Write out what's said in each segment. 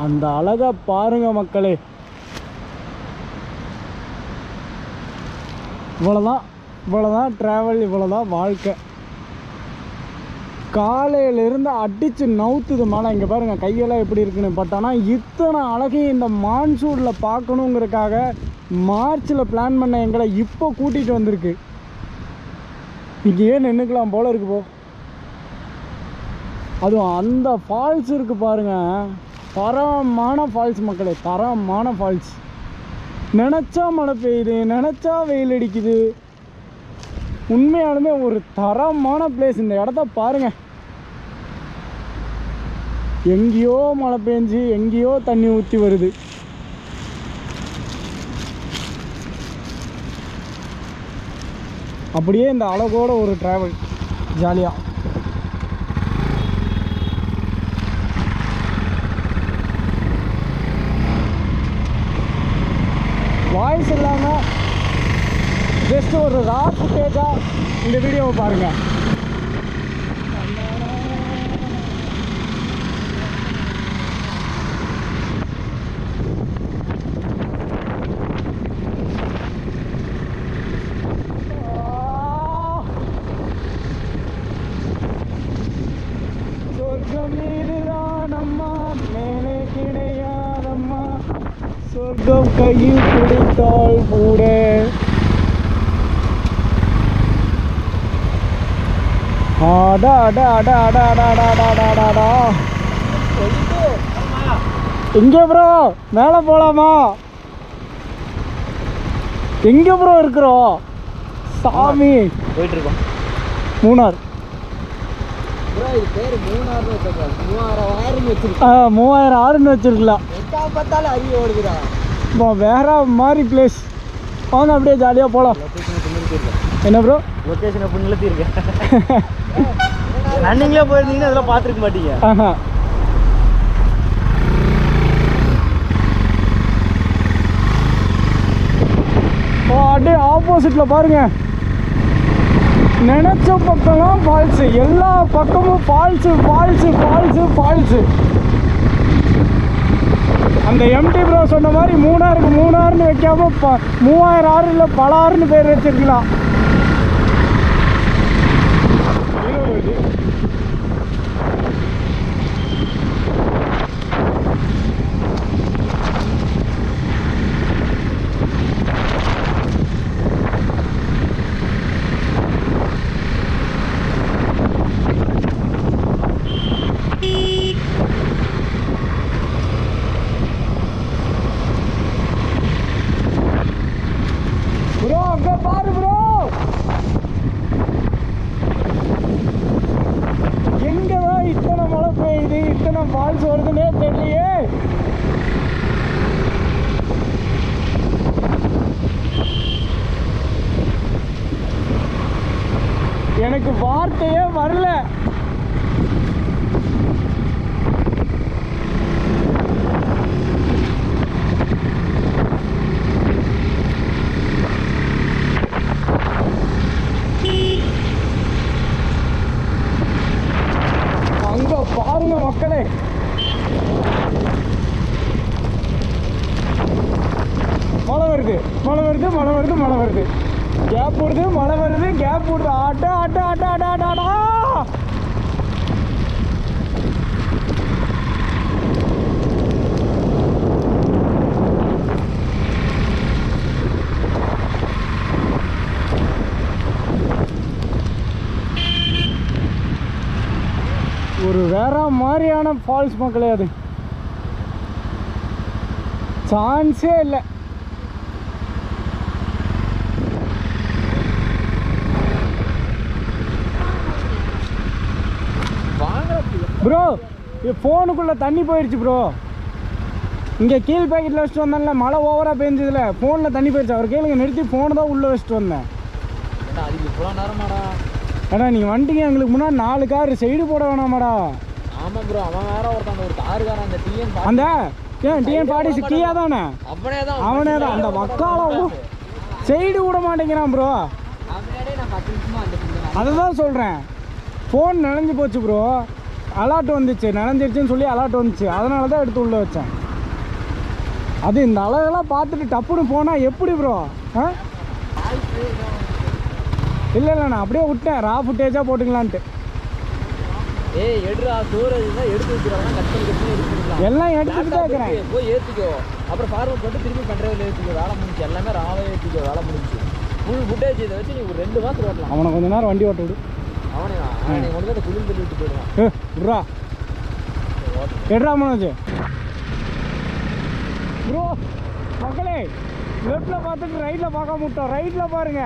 அந்த அழகை பாருங்க மக்களே. இவ்வளோதான் ட்ராவல், இவ்வளோதான் வாழ்க்கை. காலையிலேருந்து அடித்து நவுத்துது மழை. இங்கே பாருங்கள் கையெல்லாம் எப்படி இருக்குன்னு. பட் ஆனால் இத்தனை அழகையும் இந்த மான்சூனில் பார்க்கணுங்கிறதுக்காக மார்ச்சில் பிளான் பண்ண எங்களை இப்போ கூட்டிகிட்டு வந்திருக்கு. இங்கேயே நின்றுக்கலாம் போல இருக்கு போ. அதுவும் அந்த ஃபால்ஸ் இருக்குது பாருங்கள், தரமான ஃபால்ஸ் மக்களே, தரமான ஃபால்ஸ். நினச்சா மழை பெய்யுது, நினச்சா வெயில் அடிக்குது. உண்மையாலுமே ஒரு தரமான பிளேஸ். இந்த இடத்த பாருங்க, எங்கேயோ மழை பெஞ்சு எங்கேயோ தண்ணி ஊற்றி வருது. அப்படியே இந்த அழகோட ஒரு டிராவல் ஜாலியாக. வாய்ஸ் இல்லாமல் ஜஸ்ட் ஒரு ரா ஃபுட்டேஜாக இந்த வீடியோவை பாருங்கள். சொர்க்கம் இதுதானம்மா, மேலே கிடையாதம்மா, சொர்க்கம் கையில் பிடித்தால் கூட. எங்கே ப்ரோ மேலே போகலாமா? எங்கே ப்ரோ இருக்கிறோம்? சாமி போயிட்டு இருக்கோம். மூணார். 3000 ஆறுன்னு வச்சிருக்கலாம். இப்போ வேற மாதிரி பிளேஸ். வாங்க அப்படியே ஜாலியாக போகலாம். என்ன ப்ரோ லொக்கேஷன் அப்படி நிறுத்திருக்கேன். ரன்னிங்லேயே போயிருந்தீங்கன்னா அதெல்லாம் பார்த்துருக்க மாட்டீங்க. அப்படியே ஆப்போசிட்டில் பாருங்க, நினச்ச பக்கம்லாம் ஃபால்ஸு, எல்லா பக்கமும் ஃபால்ஸு ஃபால்ஸு ஃபால்ஸு ஃபால்ஸு. அந்த எம்டி ப்ரோ சொன்ன மாதிரி மூணாறுன்னு வைக்காம 3000 ஆறு இல்லை பல ஆறுன்னு பேர் வச்சிருக்கலாம். ப்ரோ அங்கே பாரு ப்ரோ, எங்கதான் இத்தனை மழை பெய்யுது, இத்தனை ஃபால்ஸ் வருதுன்னே தெரியலையே. எனக்கு வார்த்தையே வரல. அங்க பாருங்க மக்களே, மழை வருது மழை வருது மழை வருது மழை வருது, கேப் வருது மழை வருது கேப் வருது. ஆட்டா ஆட்டா ஆட்டா ஆட்டா ஆட்டா. ஒரு வேற மாதிரியான ஃபால்ஸ் மக்களே, அது சான்ஸே இல்லை. ப்ரோ ஃபோனுக்குள்ளே தண்ணி போயிடுச்சு ப்ரோ. இங்கே கீழ் பேக்கெட்டில் வச்சுட்டு வந்தேன்ல, மழை ஓவராக பெஞ்சதில்ல, ஃபோனில் தண்ணி போயிடுச்சு. அவர் கேளுங்க, நிறுத்தி ஃபோனு தான் உள்ளே வச்சுட்டு வந்தேன். அதுக்கு இவ்வளோ நேரமாடா? ஏன்னா நீங்கள் வந்துட்டீங்க, எங்களுக்கு முன்னாடி 4 கார் சைடு போட வேணாமாடா? ஆமாம் ப்ரோ, அவன் வேற ஒருத்தன் ஒரு காருக்காரன், அந்த டிஎன் 40 கியா தானே, அவனே தான். அந்த மக்காலம் சைடு விட மாட்டேங்கிறான் ப்ரோ. அதை தான் சொல்கிறேன், ஃபோன் நனைஞ்சு போச்சு ப்ரோ. அலர்ட் வந்துச்சு, நனைஞ்சிருச்சுன்னு சொல்லி அலர்ட் வந்துச்சு. அதனால தான் எடுத்து உள்ளே வச்சேன். அது இந்த அழகெல்லாம் பார்த்துட்டு டப்புன்னு போனால் எப்படி ப்ரோ? ஆ இல்லை நான் அப்படியே விட்டேன், ரா ஃபுட்டேஜாக போட்டுக்கலான்ட்டு. ஏய் எடுறா ஸ்டோரேஜ் தான் எடுத்து வச்சுக்கலாம், கட் பண்ணி எடுத்துக்கலாம். எல்லாம் எடுத்துக்கிட்டு தான் இருக்கிறேன். போய் ஏற்றிக்கோ, அப்புறம் ஃபார்வர்ட் பண்ணிட்டு திரும்பி பண்ணுறதுல ஏற்றிக்கோ. வேலை முடிஞ்சு எல்லாமே ராவே ஏற்றிக்கோ, வேலை முடிஞ்சு. ஃபுல் ஃபுட்டேஜ் இதை வச்சு நீ ஒரு 2 மாதம் ஓட்டலாம். அவனை கொஞ்ச நேரம் வண்டி ஓட்ட விடு. அவனே நீ மட்டும் தான் குளிர் தள்ளி விட்டு போயிடுவான். விட்றா எடுறா மனோஜ். ப்ரோ மக்களே, லெஃப்டில் பார்த்துட்டு ரைட்டில் பார்க்க முட்டோம். ரைட்டில் பாருங்க.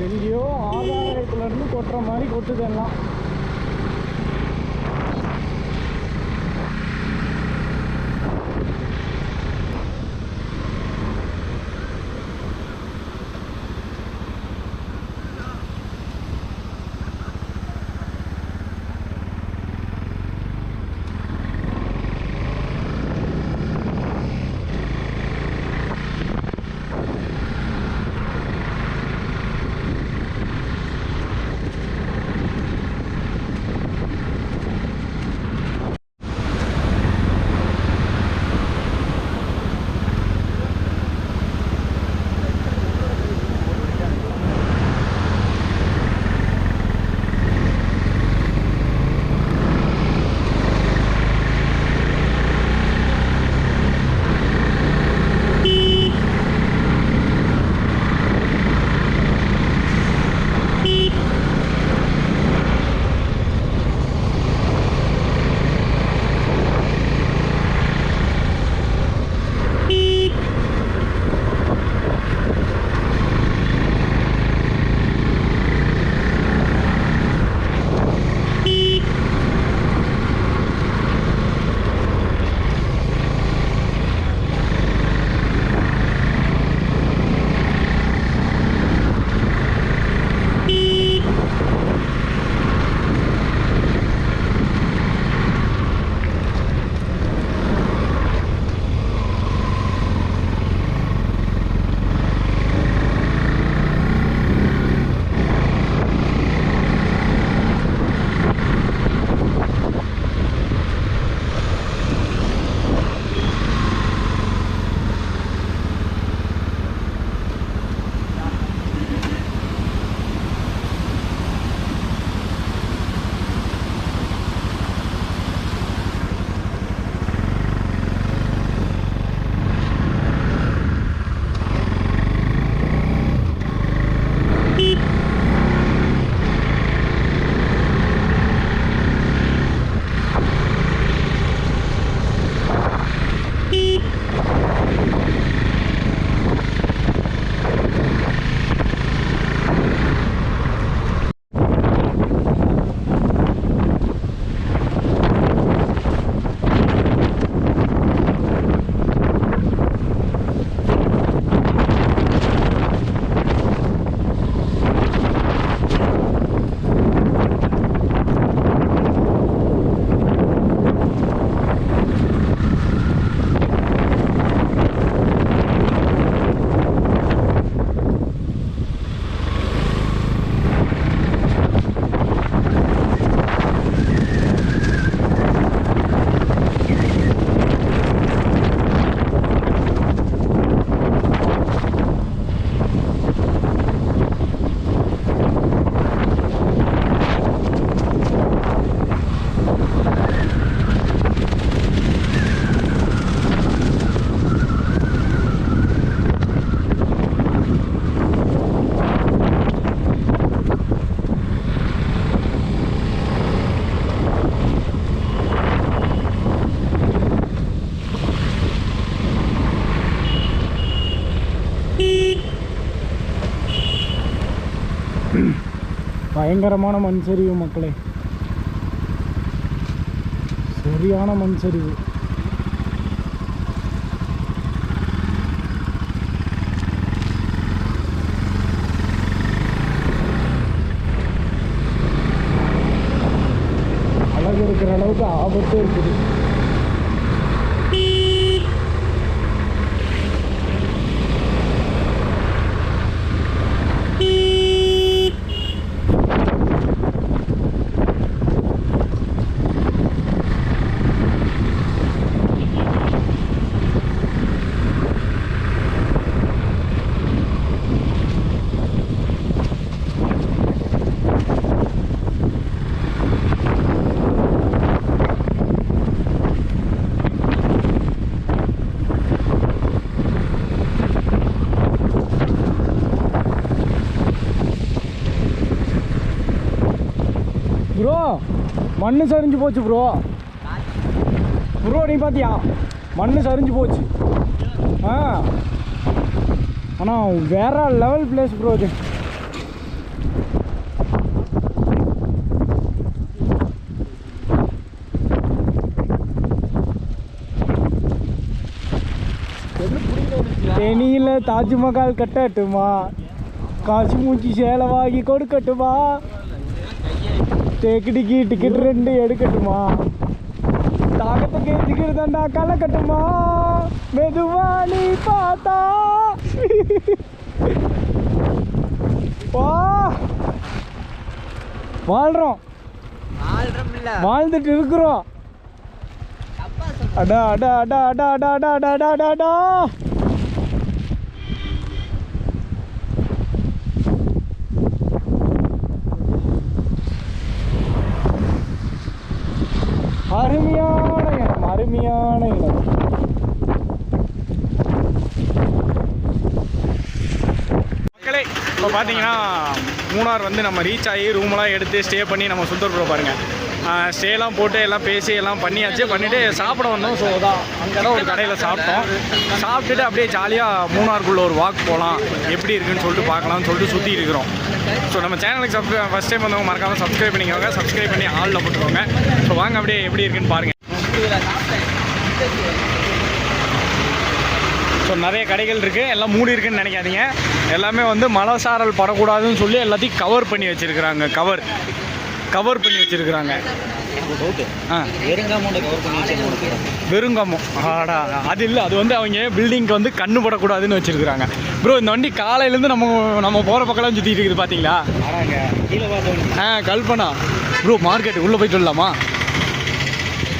எங்கேயோ ஆகாயத்துலேருந்து கொட்டுற மாதிரி கொட்டுது எல்லாம். பயங்கரமான மண் சரிவு மக்களே, சரியான மண் சரிவு. அழகு இருக்கிற அளவுக்கு ஆபத்து இருக்குது. ப்ரோ மண்ணு சரிஞ்சு போச்சு ப்ரோ. ப்ரோ நீ பார்த்தியா மண்ணு சரிஞ்சு போச்சு. ஆனால் வேற லெவல் பிளேஸ் ப்ரோ இது. தேனியில் தாஜ்மஹால் கட்டட்டுமா, காசு மூச்சி சேலை வாங்கி கொடுக்கட்டுமா, தேக்கடிக்கு டிக்கெட் 2 எடுக்கட்டுமா, தாகத்துக்கு எஞ்சிக்கிறதாண்டா கலக்கட்டுமா, மெதுவா நீ பார்த்தா வா. வாழ்றோம், வாழ்ந்துட்டு இருக்கிறோம். அடா அடா அடா அடா அடா அடா அடா அடா அடா. அருமையான இடம், அருமையான இடம். மக்களே இப்போ பார்த்தீங்கன்னா மூணார் வந்து நம்ம ரீச் ஆகி ரூமெல்லாம் எடுத்து ஸ்டே பண்ணி நம்ம சுந்தரபுரம் பாருங்கள். ஸ்டேலாம் போட்டு எல்லாம் பேசி எல்லாம் பண்ணிவிட்டு சாப்பிட வந்தோம். ஸோ தான் அங்கே தான் ஒரு கடையில் சாப்பிட்டோம். சாப்பிட்டுட்டு அப்படியே ஜாலியாக மூணாருக்குள்ளே ஒரு வாக் போகலாம், எப்படி இருக்குன்னு சொல்லிட்டு பார்க்கலாம்னு சொல்லிட்டு சுற்றி இருக்கிறோம். ஸோ நம்ம சேனலுக்கு ஃபஸ்ட் டைம் வந்தவங்க மறக்காமல் சப்ஸ்கிரைப் பண்ணிக்கோங்க, சப்ஸ்கிரைப் பண்ணி ஆளில் போட்டுக்கோங்க. ஸோ வாங்க அப்படியே எப்படி இருக்குன்னு பாருங்கள். ஸோ நிறைய கடைகள் இருக்குது, எல்லாம் மூடி இருக்குன்னு நினைக்காதீங்க. எல்லாமே வந்து மழை சாரல் படக்கூடாதுன்னு சொல்லி எல்லாத்தையும் கவர் பண்ணி வச்சுருக்குறாங்க. கவர் பண்ணி வச்சுருக்குறாங்க. வெறுங்காமம் ஆடா அது இல்லை, அது வந்து அவங்க பில்டிங்க்கு வந்து கண்ணு படக்கூடாதுன்னு வச்சுருக்குறாங்க. ப்ரோ இந்த வண்டி காலையிலேருந்து நம்ம போகிற பக்கம்லாம் சுற்றிட்டு இருக்குது பார்த்தீங்களா? கல்பனா ப்ரோ மார்க்கெட் உள்ளே போயிட்டு வரலாமா?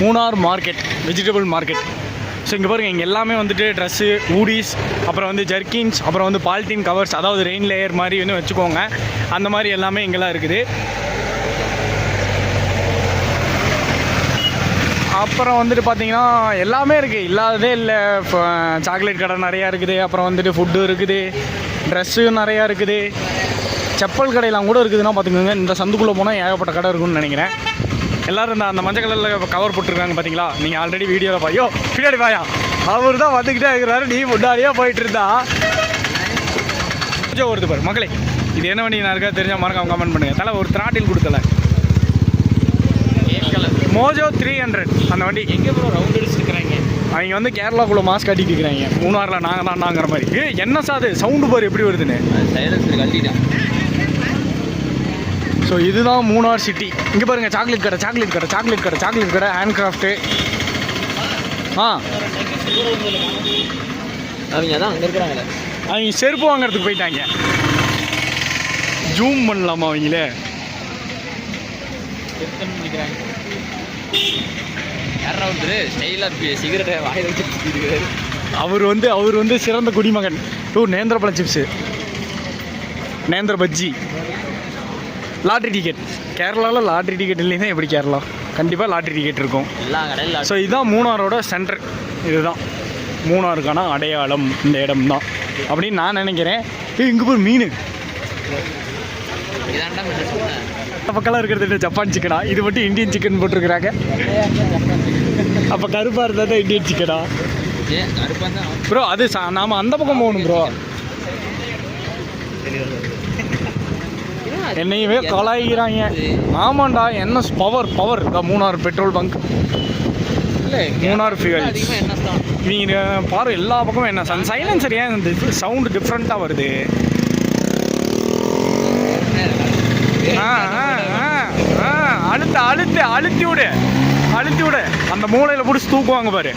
Munnar market, vegetable market. So இங்கே பாருங்கள், இங்கே எல்லாமே வந்துட்டு ட்ரெஸ்ஸு, ஊடிஸ், அப்புறம் வந்து ஜர்க்கின்ஸ், அப்புறம் வந்து பாலித்தீன் கவர்ஸ், அதாவது ரெயின் லேயர் மாதிரி வந்து வச்சுக்கோங்க, அந்த மாதிரி எல்லாமே இங்கெல்லாம் இருக்குது. அப்புறம் வந்துட்டு பார்த்தீங்கன்னா எல்லாமே இருக்குது, இல்லாததே இல்லை. இப்போ சாக்லேட் கடை நிறையா இருக்குது, அப்புறம் வந்துட்டு ஃபுட்டு இருக்குது, ட்ரெஸ்ஸு நிறையா இருக்குது, செப்பல் கடையெல்லாம் கூட இருக்குதுன்னா பார்த்துக்கோங்க. இந்த சந்துக்குள்ளே போனால் ஏகப்பட்ட கடை இருக்குன்னு நினைக்கிறேன். எல்லோரும் அந்த மஞ்சள் கலரில் கவர் போட்டிருக்காங்க பார்த்தீங்களா? நீங்கள் ஆல்ரெடி வீடியோவில் பாயோ பின்னாடி பாயா அவர் தான் வந்துக்கிட்டே இருக்கிறாரு, நீ முன்னாடியே போயிட்டு இருந்தா கொஞ்சம் வருது பாரு. மக்களே இது என்ன வண்டி நான் இருக்கா தெரிஞ்சால் மறக்காம கமெண்ட் பண்ணுங்கள். தலை ஒரு த்ராட்டில் கொடுத்தல மோஜோ 300 அந்த வண்டி. எங்கே ப்ரோ ரவுண்ட் அடிச்சுருக்கிறாங்க அவங்க வந்து கேரளாக்குள்ளே மாஸ்க் கட்டிட்டு இருக்கிறாங்க. மூணாரில் நாங்கள் தாங்கிற மாதிரி. என்ன சாது சவுண்டு பாரு எப்படி வருதுன்னு. கட்டிட்டேன். ஸோ இதுதான் மூணார் சிட்டி. இங்கே பாருங்கள், சாக்லேட் கடை, ஹேண்ட் கிராஃப்ட்டு. அவங்க தான் அங்கே இருக்கிறாங்களே, அவங்க செருப்பு வாங்கிறதுக்கு போயிட்டாங்க. ஜூம் பண்ணலாமா அவங்களே? அவர் வந்து சிறந்த குடிமகன். நேந்திரப்பழ சிப்ஸு, நேந்திர பஜ்ஜி, லாட்ரி டிக்கெட். கேரளாவில் லாட்ரி டிக்கெட் இல்லைன்னா எப்படி கேரளா? கண்டிப்பாக லாட்ரி டிக்கெட் இருக்கும். ஸோ இதுதான் மூணாரோட சென்டர். இதுதான் மூணாருக்கான அடையாளம், இந்த இடம் தான் அப்படின்னு நான் நினைக்கிறேன். இங்கே போய் மீன் பக்கம்லாம் இருக்கிறது ஜப்பான் சிக்கனா, இது மட்டும் இந்தியன் சிக்கன் போட்டிருக்கிறாங்க. அப்போ கருப்பாக இருந்தால் தான் இந்தியன் சிக்கனா ப்ரோ? அது நாம் அந்த பக்கம் போகணும் ப்ரோ. என்னையவே கலாய்க்கிறாங்க. ஆமாண்டா, என்ன பவர் பவர் இந்த Munnar petrol bunk, Munnar fuel. நீங்கள் பாரு எல்லா பக்கமும் என்ன சைலன்சர், ஏன் இந்த சவுண்டு டிஃப்ரெண்ட்டாக வருது. அழுத்து அழுத்து அழுத்தி விடு, அழுத்தி விடு. அந்த மூளையில் பிடிச்சி தூக்குவாங்க பாரு.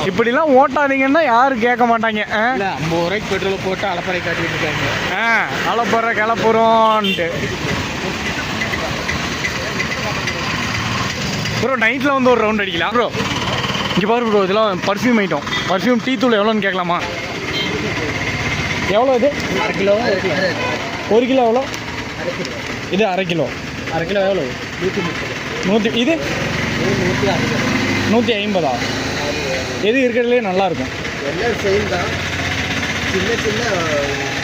இப்படிலாம் ஓட்டாதீங்கன்னா யாரும் கேட்க மாட்டாங்க. 50 ரூபாய்க்கு பெட்ரோல் போட்டு அலப்பறை காட்டிட்டு இருக்காங்க. அலப்பற கிளப்புறோன்ட்டு. ப்ரோ நைட்டில் வந்து ஒரு ரவுண்ட் அடிக்கலாம் ப்ரோ. இங்கே பாரு ப்ரோ, இதெல்லாம் பர்ஃப்யூம் ஐட்டம். பர்ஃப்யூம் டீ தூள் எவ்வளோன்னு கேட்கலாமா? எவ்வளோ இது? 1 கிலோ. 1 கிலோ எவ்வளோ? இது 1/2 கிலோ. 1/2 கிலோ எவ்வளோ? 100. இது 150. எது இருக்கிறதுலே நல்லாயிருக்கும்? எல்லாம் சேம் தான், சின்ன சின்ன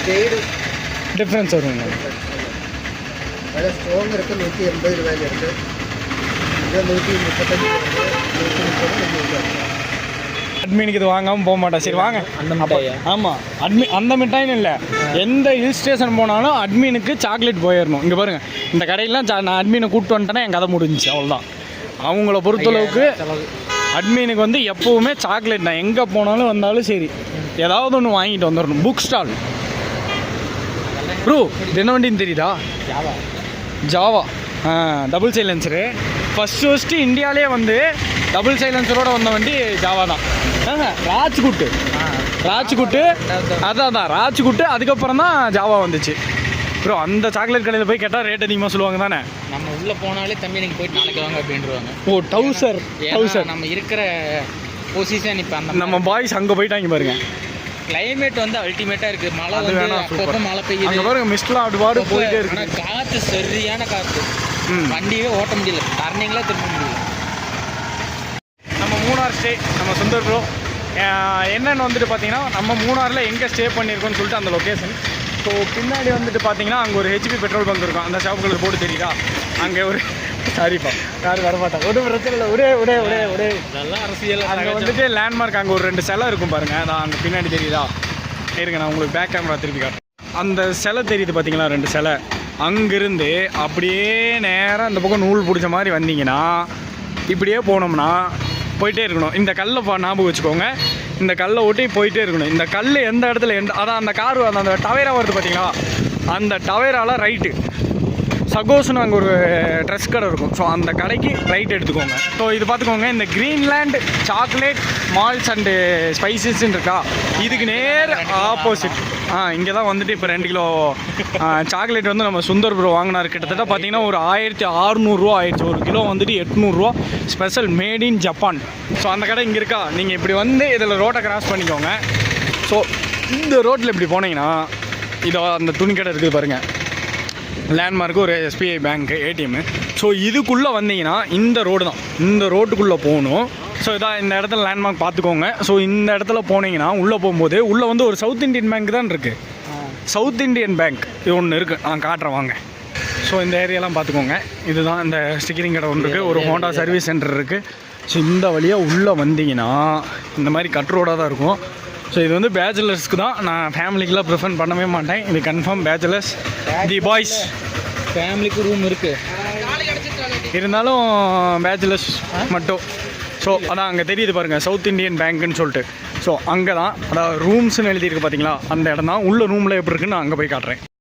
ஷேடு டிஃப்ரென்ஸ் வருங்க. அதில் ஸ்ட்ராங் இருக்குது, 180 ரூபாயில் இருக்குது. இது 135 130. அட்மினுக்கு இது வாங்காமல் போக மாட்டேன். சரி வாங்க. அந்த மிட்டாயா? ஆமாம், அந்த மிட்டாயின்னு இல்லை, எந்த ஹில் ஸ்டேஷன் போனாலும் அட்மினுக்கு சாக்லேட் போயிடணும். இங்கே பாருங்கள், இந்த கடையிலாம் நான் அட்மினை கூப்பிட்டு வந்துட்டேன்னா என் கதை முடிஞ்சிச்சு, அவ்வளோதான். அவங்கள பொறுத்தளவுக்கு அட்மினுக்கு வந்து எப்போவுமே சாக்லேட் தான். எங்கே போனாலும் வந்தாலும் சரி ஏதாவது ஒன்று வாங்கிட்டு வந்துடணும். புக் ஸ்டால் ப்ரோ, என்ன வண்டின்னு தெரியுதா? Java double silencer. ஃபஸ்ட்டு இந்தியாவிலே வந்து டபுள் சைலன்சரோட வந்த வண்டி ஜாவா தான். ராஜ்குட்டு அதான் ராஜ்குட்டு. அதுக்கப்புறம் தான் ஜாவா வந்துச்சு ப்ரோ. அந்த சாக்லேட் கடையில் போய் கேட்டால் ரேட் அதிகமாக சொல்லுவாங்க தானே. நம்ம உள்ளே போனாலே தம்பி நீங்கள் போயிட்டு நாளைக்கு வாங்க அப்படின்றாங்க. ஓ டவுசர் நம்ம இருக்கிற பொசிஷன் இப்போ அந்த நம்ம பாய்ஸ் அங்கே போயிட்டாங்க பாருங்க. கிளைமேட் வந்து அல்டிமேட்டாக இருக்குது. மழை வந்து அப்பப்போ மழை பெய்யுது. அங்கே பாருங்க, மிஸ்ட்லாம் அப்படி பாடு போயிட்டே இருக்கு. ஆனால் காற்று சரியான காற்று, வண்டியே ஓட்ட முடியல, டர்னிங்லாம் திரும்ப முடியல. நம்ம மூணார் ஸ்டே, நம்ம சுந்தர் ப்ரோ என்னென்னு வந்துட்டு பார்த்தீங்கன்னா, நம்ம மூணாரில் எங்கே ஸ்டே பண்ணியிருக்கோன்னு சொல்லிட்டு அந்த லொக்கேஷன். ஸோ பின்னாடி வந்துட்டு பார்த்தீங்கன்னா அங்கே ஒரு ஹெச்பி பெட்ரோல் பங்க் இருக்கும். அந்த ஷாப் கலர் போட்டு தெரியுதா? அங்கே ஒரு சாரிப்பா யாரும் வரமாட்டாங்க, ஒன்றும் பிரச்சனை இல்லை. ஒரே நல்லா அரசியல். அங்கே வந்துட்டு லேண்ட்மார்க், அங்கே ஒரு 2 சிலை இருக்கும் பாருங்கள். அதான் அங்கே பின்னாடி தெரியுதா? இருங்க, நான் உங்களுக்கு பேக் கேமரா திருப்பி காட்டுறேன். அந்த சிலை தெரியுது பார்த்தீங்களா, 2 சிலை. அங்கேருந்து அப்படியே நேராக அந்த பக்கம் நூல் பிடிச்ச மாதிரி வந்தீங்கன்னா இப்படியே போனோம்னா போயிட்டே இருக்கணும். இந்த கல்லை ஞாபகம் வச்சுக்கோங்க, இந்த கல்லை ஓட்டி போயிட்டே இருக்கணும். இந்த கல் எந்த இடத்துல அதான் அந்த கார் அந்த டவேரா வருது பார்த்தீங்களா, அந்த டவேரால ரைட்டு சகோஸ்னு அங்கே ஒரு ட்ரெஸ் கடை இருக்கும். ஸோ அந்த கடைக்கு ரைட் எடுத்துக்கோங்க. ஸோ இது பார்த்துக்கோங்க, இந்த கிரீன்லேண்ட் சாக்லேட் மால்ஸ் அண்டு ஸ்பைசஸ்ன்னு இருக்கா, இதுக்கு நேர் ஆப்போசிட். இங்கே தான் வந்துட்டு இப்போ 2 கிலோ சாக்லேட் வந்து நம்ம சுந்தர் ப்ரோ வாங்கினார். கிட்டத்தட்ட பார்த்தீங்கன்னா ஒரு 1600 ரூபா ஆயிடுச்சு. 1 கிலோ வந்துட்டு 800 ரூபா, special made in Japan. So அந்த கடை இங்கே இருக்கா. நீங்கள் இப்படி வந்து இதில் ரோட்டை கிராஸ் பண்ணிக்கோங்க. ஸோ இந்த ரோட்டில் இப்படி போனீங்கன்னா இதோ அந்த துணி கடை இருக்குது பாருங்கள், லேண்ட்மார்க்கு ஒரு எஸ்பிஐ பேங்க்கு ஏடிஎம்மு. ஸோ இதுக்குள்ளே வந்தீங்கன்னா இந்த ரோடு தான், இந்த ரோட்டுக்குள்ளே போகணும். ஸோ இதான் இந்த இடத்துல லேண்ட்மார்க் பார்த்துக்கோங்க. ஸோ இந்த இடத்துல போனீங்கன்னா உள்ளே போகும்போது உள்ளே வந்து ஒரு சவுத் இண்டியன் பேங்க் தான் இருக்குது. சவுத் இண்டியன் பேங்க் இது ஒன்று இருக்குது, நான் காட்டுறேன் வாங்க. ஸோ இந்த ஏரியாலாம் பார்த்துக்கோங்க. இதுதான் இந்த ஸ்டிக்கரிங் கடை ஒன்று இருக்குது, ஒரு ஹோண்டா சர்வீஸ் சென்டர் இருக்குது. ஸோ இந்த வழியாக உள்ளே வந்தீங்கன்னா இந்த மாதிரி கட் ரோடாக தான் இருக்கும். ஸோ இது வந்து பேச்சுலர்ஸ்க்கு தான், நான் ஃபேமிலிக்கெலாம் ப்ரிஃபர் பண்ணவே மாட்டேன். இது கன்ஃபார்ம் பேச்சுலர்ஸ், தி பாய்ஸ். ஃபேமிலிக்கு ரூம் இருக்குது இருந்தாலும் பேச்சுலர்ஸ் மட்டும். ஸோ அதான் அங்கே தெரியுது பாருங்கள், சவுத் இண்டியன் பேங்க்குன்னு சொல்லிட்டு. ஸோ அங்கே தான், அதாவது ரூம்ஸ்னு எழுதியிருக்கு பார்த்தீங்களா, அந்த இடம் தான். உள்ள ரூமில் எப்படி இருக்குன்னு நான் அங்கே போய் காட்டுறேன்.